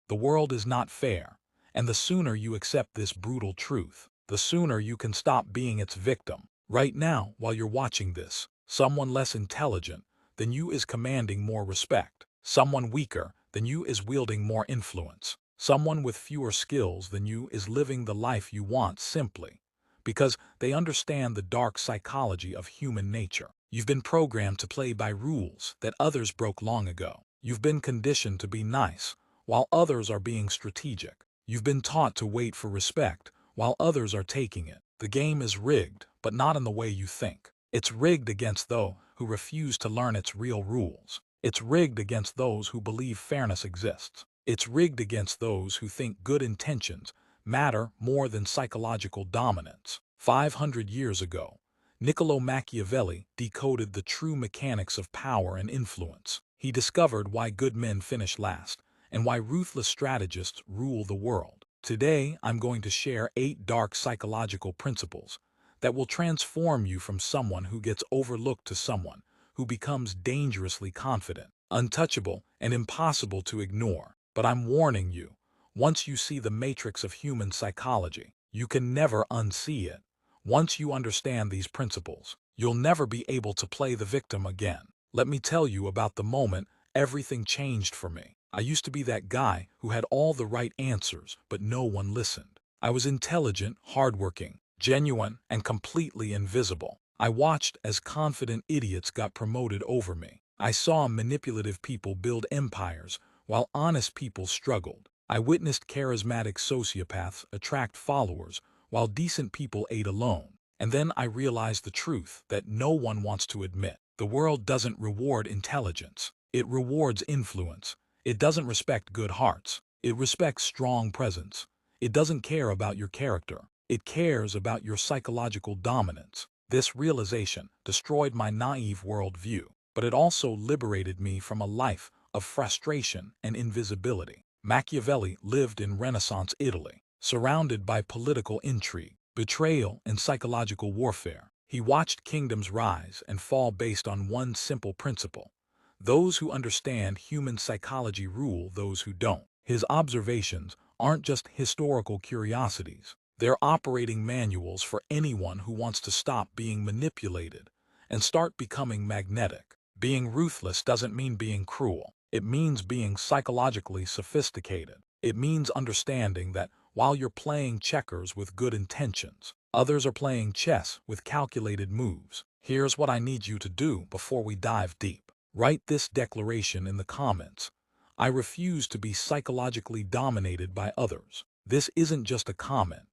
The world is not fair, and the sooner you accept this brutal truth, the sooner you can stop being its victim. Right now, while you're watching this, someone less intelligent than you is commanding more respect. Someone weaker than you is wielding more influence. Someone with fewer skills than you is living the life you want simply because they understand the dark psychology of human nature. You've been programmed to play by rules that others broke long ago. You've been conditioned to be nice, while others are being strategic. You've been taught to wait for respect, while others are taking it. The game is rigged, but not in the way you think. It's rigged against those who refuse to learn its real rules. It's rigged against those who believe fairness exists. It's rigged against those who think good intentions matter more than psychological dominance. 500 years ago, Niccolò Machiavelli decoded the true mechanics of power and influence. He discovered why good men finish last and why ruthless strategists rule the world. Today, I'm going to share 8 dark psychological principles that will transform you from someone who gets overlooked to someone who becomes dangerously confident, untouchable, and impossible to ignore. But I'm warning you, once you see the matrix of human psychology, you can never unsee it. Once you understand these principles, you'll never be able to play the victim again. Let me tell you about the moment everything changed for me. I used to be that guy who had all the right answers, but no one listened. I was intelligent, hardworking, genuine, and completely invisible. I watched as confident idiots got promoted over me. I saw manipulative people build empires while honest people struggled. I witnessed charismatic sociopaths attract followers while decent people ate alone. And then I realized the truth that no one wants to admit. The world doesn't reward intelligence. It rewards influence. It doesn't respect good hearts. It respects strong presence. It doesn't care about your character. It cares about your psychological dominance. This realization destroyed my naive worldview, but it also liberated me from a life of frustration and invisibility. Machiavelli lived in Renaissance Italy, surrounded by political intrigue, betrayal, and psychological warfare. He watched kingdoms rise and fall based on one simple principle: those who understand human psychology rule those who don't. His observations aren't just historical curiosities. They're operating manuals for anyone who wants to stop being manipulated and start becoming magnetic. Being ruthless doesn't mean being cruel. It means being psychologically sophisticated. It means understanding that while you're playing checkers with good intentions, others are playing chess with calculated moves. Here's what I need you to do before we dive deep. Write this declaration in the comments: I refuse to be psychologically dominated by others. This isn't just a comment.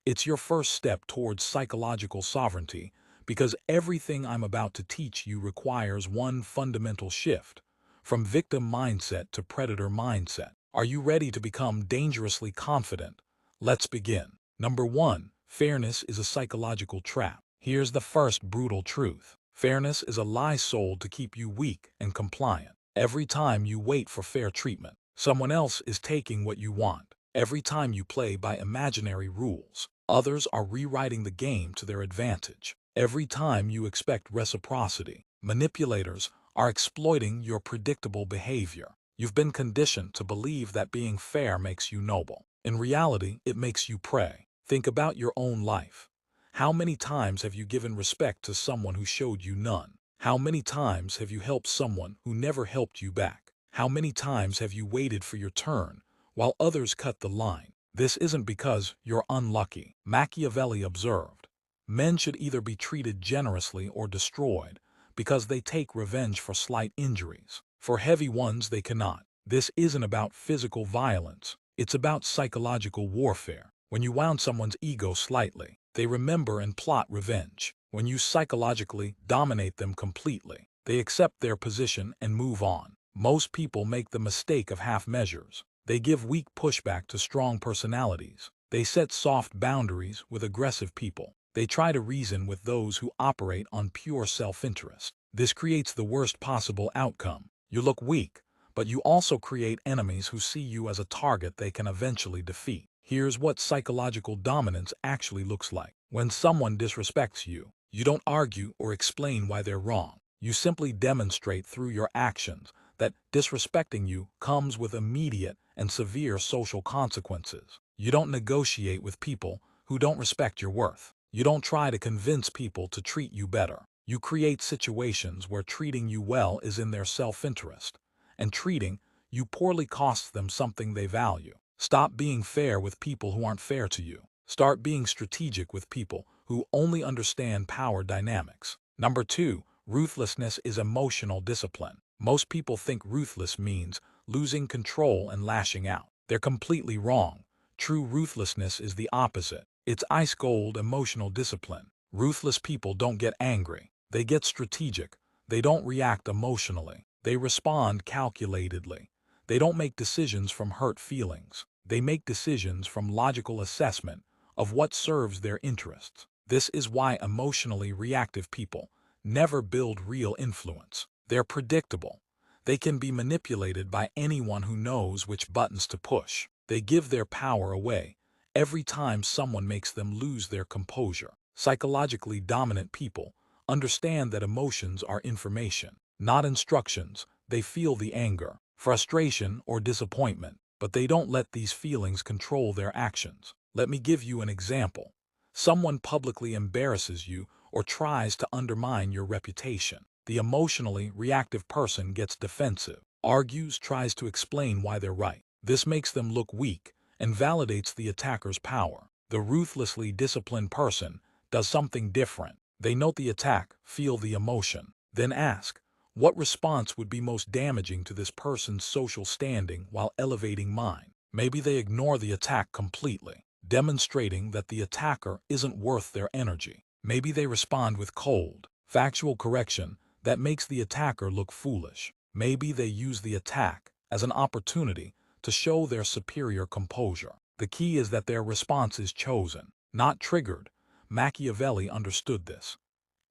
It's your first step towards psychological sovereignty, because everything I'm about to teach you requires one fundamental shift, from victim mindset to predator mindset. Are you ready to become dangerously confident? Let's begin. Number 1. Fairness is a psychological trap. Here's the first brutal truth. Fairness is a lie sold to keep you weak and compliant. Every time you wait for fair treatment, someone else is taking what you want. Every time you play by imaginary rules, others are rewriting the game to their advantage. Every time you expect reciprocity, manipulators are exploiting your predictable behavior. You've been conditioned to believe that being fair makes you noble. In reality, it makes you prey. Think about your own life. How many times have you given respect to someone who showed you none? How many times have you helped someone who never helped you back? How many times have you waited for your turn while others cut the line? This isn't because you're unlucky. Machiavelli observed, men should either be treated generously or destroyed, because they take revenge for slight injuries. For heavy ones they cannot. This isn't about physical violence. It's about psychological warfare. When you wound someone's ego slightly, they remember and plot revenge. When you psychologically dominate them completely, they accept their position and move on. Most people make the mistake of half measures. They give weak pushback to strong personalities. They set soft boundaries with aggressive people. They try to reason with those who operate on pure self-interest. This creates the worst possible outcome. You look weak, but you also create enemies who see you as a target they can eventually defeat. Here's what psychological dominance actually looks like. When someone disrespects you, you don't argue or explain why they're wrong. You simply demonstrate through your actions that disrespecting you comes with immediate and severe social consequences. You don't negotiate with people who don't respect your worth. You don't try to convince people to treat you better. You create situations where treating you well is in their self-interest, and treating you poorly costs them something they value. Stop being fair with people who aren't fair to you. Start being strategic with people who only understand power dynamics. Number 2, ruthlessness is emotional discipline. Most people think ruthless means losing control and lashing out. They're completely wrong. True ruthlessness is the opposite. It's ice-cold emotional discipline. Ruthless people don't get angry. They get strategic. They don't react emotionally. They respond calculatedly. They don't make decisions from hurt feelings. They make decisions from logical assessment of what serves their interests. This is why emotionally reactive people never build real influence. They're predictable. They can be manipulated by anyone who knows which buttons to push. They give their power away every time someone makes them lose their composure. Psychologically dominant people understand that emotions are information, not instructions. They feel the anger, frustration, or disappointment, but they don't let these feelings control their actions. Let me give you an example. Someone publicly embarrasses you or tries to undermine your reputation. The emotionally reactive person gets defensive, argues, tries to explain why they're right. This makes them look weak and validates the attacker's power. The ruthlessly disciplined person does something different. They note the attack, feel the emotion, then ask, what response would be most damaging to this person's social standing while elevating mine? Maybe they ignore the attack completely, demonstrating that the attacker isn't worth their energy. Maybe they respond with cold, factual correction that makes the attacker look foolish. Maybe they use the attack as an opportunity to show their superior composure. The key is that their response is chosen, not triggered. Machiavelli understood this.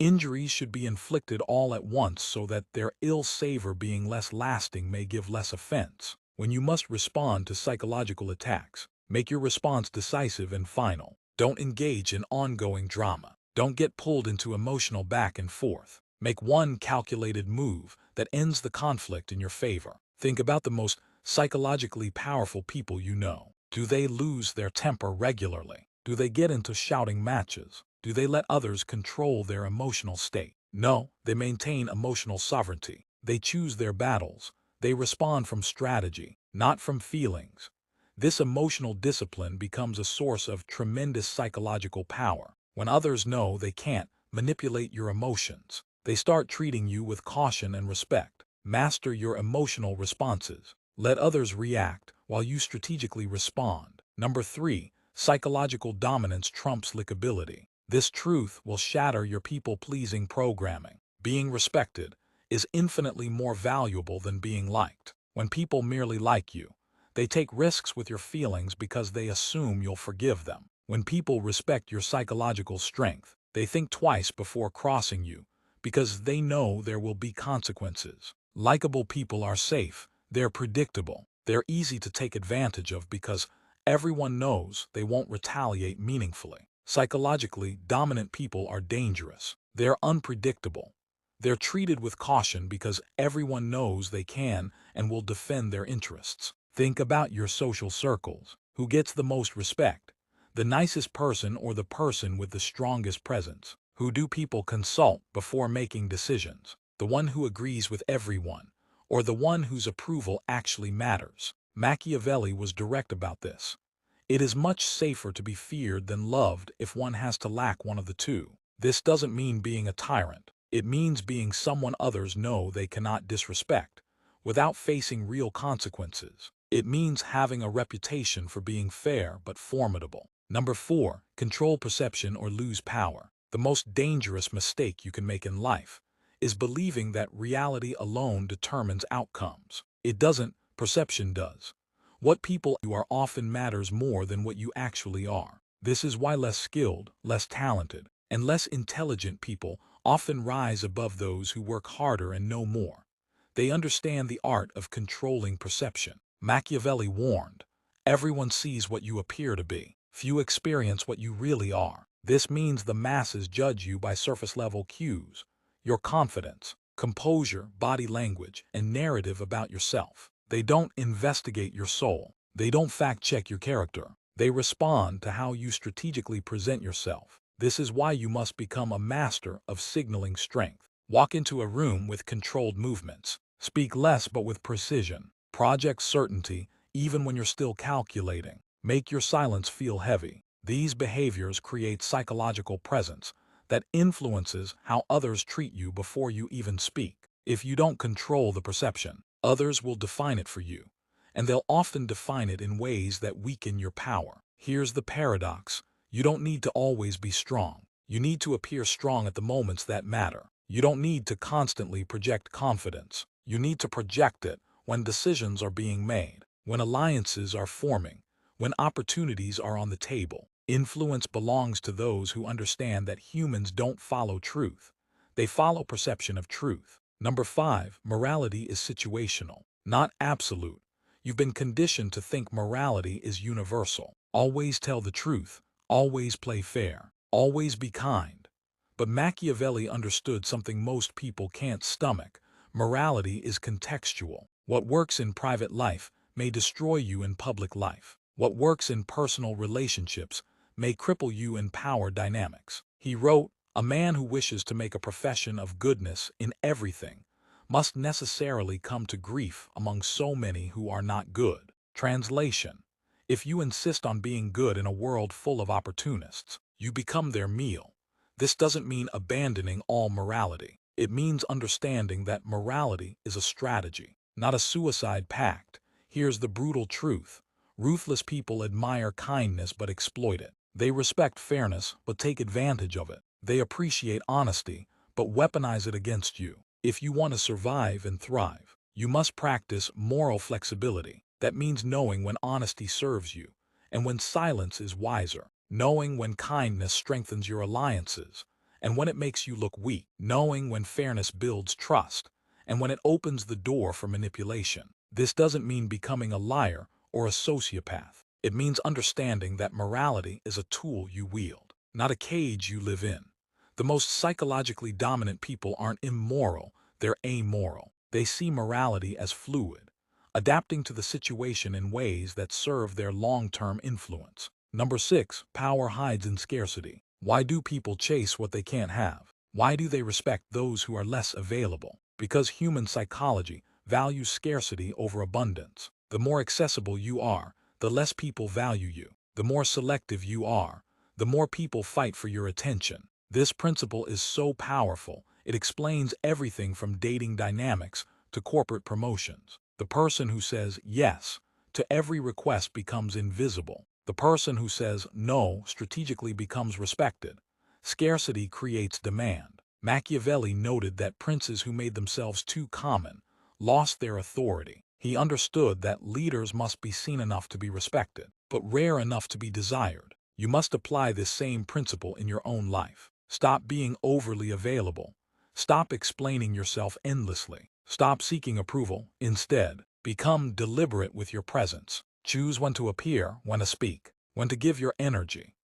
Injuries should be inflicted all at once so that their ill savor being less lasting may give less offense. When you must respond to psychological attacks, make your response decisive and final. Don't engage in ongoing drama. Don't get pulled into emotional back and forth. Make one calculated move that ends the conflict in your favor. Think about the most psychologically powerful people you know. Do they lose their temper regularly? Do they get into shouting matches? Do they let others control their emotional state? No, they maintain emotional sovereignty. They choose their battles. They respond from strategy, not from feelings. This emotional discipline becomes a source of tremendous psychological power. When others know they can't manipulate your emotions, they start treating you with caution and respect. Master your emotional responses. Let others react while you strategically respond. Number 3, psychological dominance trumps likability. This truth will shatter your people-pleasing programming. Being respected is infinitely more valuable than being liked. When people merely like you, they take risks with your feelings because they assume you'll forgive them. When people respect your psychological strength, they think twice before crossing you because they know there will be consequences. Likable people are safe. They're predictable. They're easy to take advantage of because everyone knows they won't retaliate meaningfully. Psychologically dominant people are dangerous. They're unpredictable. They're treated with caution because everyone knows they can and will defend their interests. Think about your social circles. Who gets the most respect? The nicest person or the person with the strongest presence? Who do people consult before making decisions? The one who agrees with everyone, or the one whose approval actually matters? Machiavelli was direct about this. It is much safer to be feared than loved if one has to lack one of the two. This doesn't mean being a tyrant. It means being someone others know they cannot disrespect without facing real consequences. It means having a reputation for being fair but formidable. Number 4, control perception or lose power. The most dangerous mistake you can make in life is believing that reality alone determines outcomes. It doesn't, perception does. What people you are often matters more than what you actually are. This is why less skilled, less talented, and less intelligent people often rise above those who work harder and know more. They understand the art of controlling perception. Machiavelli warned, everyone sees what you appear to be. Few experience what you really are. This means the masses judge you by surface-level cues. Your confidence, composure, body language, and narrative about yourself. They don't investigate your soul. They don't fact-check your character. They respond to how you strategically present yourself. This is why you must become a master of signaling strength. Walk into a room with controlled movements. Speak less but with precision. Project certainty even when you're still calculating. Make your silence feel heavy. These behaviors create psychological presence that influences how others treat you before you even speak. If you don't control the perception, others will define it for you, and they'll often define it in ways that weaken your power. Here's the paradox. You don't need to always be strong. You need to appear strong at the moments that matter. You don't need to constantly project confidence. You need to project it when decisions are being made, when alliances are forming, when opportunities are on the table. Influence belongs to those who understand that humans don't follow truth. They follow perception of truth. Number 5, morality is situational, not absolute. You've been conditioned to think morality is universal. Always tell the truth, always play fair, always be kind. But Machiavelli understood something most people can't stomach. Morality is contextual. What works in private life may destroy you in public life. What works in personal relationships may cripple you in power dynamics. He wrote, "A man who wishes to make a profession of goodness in everything must necessarily come to grief among so many who are not good." Translation: if you insist on being good in a world full of opportunists, you become their meal. This doesn't mean abandoning all morality. It means understanding that morality is a strategy, not a suicide pact. Here's the brutal truth. Ruthless people admire kindness but exploit it. They respect fairness but take advantage of it. They appreciate honesty but weaponize it against you. If you want to survive and thrive, you must practice moral flexibility. That means knowing when honesty serves you and when silence is wiser. Knowing when kindness strengthens your alliances and when it makes you look weak. Knowing when fairness builds trust and when it opens the door for manipulation. This doesn't mean becoming a liar or a sociopath. It means understanding that morality is a tool you wield, not a cage you live in. The most psychologically dominant people aren't immoral, they're amoral. They see morality as fluid, adapting to the situation in ways that serve their long-term influence. Number 6, power hides in scarcity. Why do people chase what they can't have? Why do they respect those who are less available? Because human psychology values scarcity over abundance. The more accessible you are, the less people value you. The more selective you are, the more people fight for your attention. This principle is so powerful, it explains everything from dating dynamics to corporate promotions. The person who says yes to every request becomes invisible. The person who says no strategically becomes respected. Scarcity creates demand. Machiavelli noted that princes who made themselves too common lost their authority. He understood that leaders must be seen enough to be respected, but rare enough to be desired. You must apply this same principle in your own life. Stop being overly available. Stop explaining yourself endlessly. Stop seeking approval. Instead, become deliberate with your presence. Choose when to appear, when to speak, when to give your energy.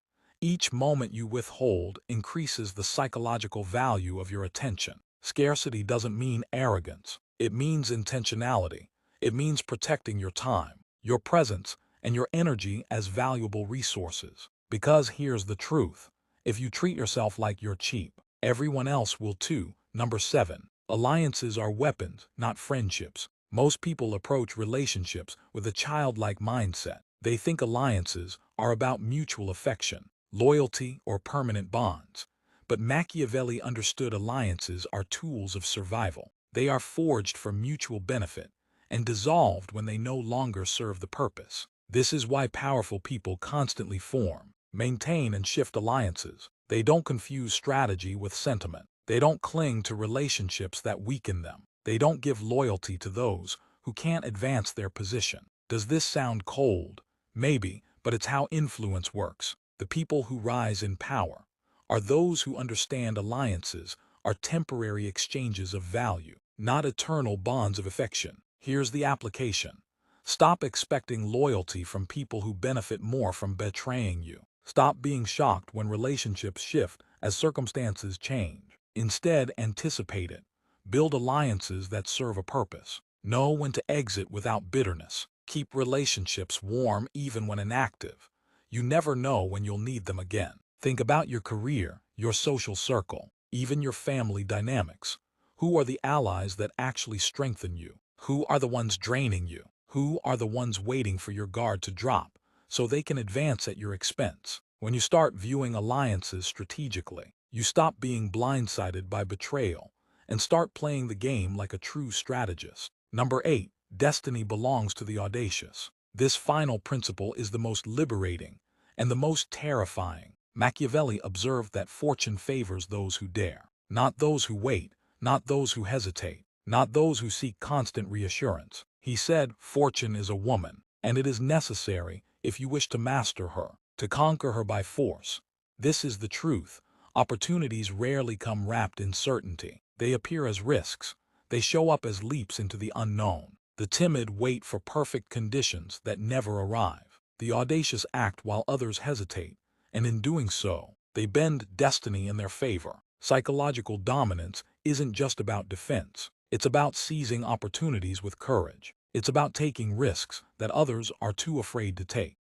Each moment you withhold increases the psychological value of your attention. Scarcity doesn't mean arrogance. It means intentionality. It means protecting your time, your presence, and your energy as valuable resources. Because here's the truth. If you treat yourself like you're cheap, everyone else will too. Number 7. Alliances are weapons, not friendships. Most people approach relationships with a childlike mindset. They think alliances are about mutual affection, loyalty, or permanent bonds. But Machiavelli understood alliances are tools of survival. They are forged for mutual benefit and dissolved when they no longer serve the purpose. This is why powerful people constantly form, maintain, and shift alliances. They don't confuse strategy with sentiment. They don't cling to relationships that weaken them. They don't give loyalty to those who can't advance their position. Does this sound cold? Maybe, but it's how influence works. The people who rise in power are those who understand alliances are temporary exchanges of value, not eternal bonds of affection. Here's the application. Stop expecting loyalty from people who benefit more from betraying you. Stop being shocked when relationships shift as circumstances change. Instead, anticipate it. Build alliances that serve a purpose. Know when to exit without bitterness. Keep relationships warm even when inactive. You never know when you'll need them again. Think about your career, your social circle, even your family dynamics. Who are the allies that actually strengthen you? Who are the ones draining you? Who are the ones waiting for your guard to drop so they can advance at your expense? When you start viewing alliances strategically, you stop being blindsided by betrayal and start playing the game like a true strategist. Number 8. Destiny belongs to the audacious. This final principle is the most liberating and the most terrifying. Machiavelli observed that fortune favors those who dare, not those who wait, not those who hesitate, not those who seek constant reassurance. He said, "Fortune is a woman, and it is necessary, if you wish to master her, to conquer her by force." This is the truth. Opportunities rarely come wrapped in certainty. They appear as risks. They show up as leaps into the unknown. The timid wait for perfect conditions that never arrive. The audacious act while others hesitate, and in doing so, they bend destiny in their favor. Psychological dominance isn't just about defense. It's about seizing opportunities with courage. It's about taking risks that others are too afraid to take.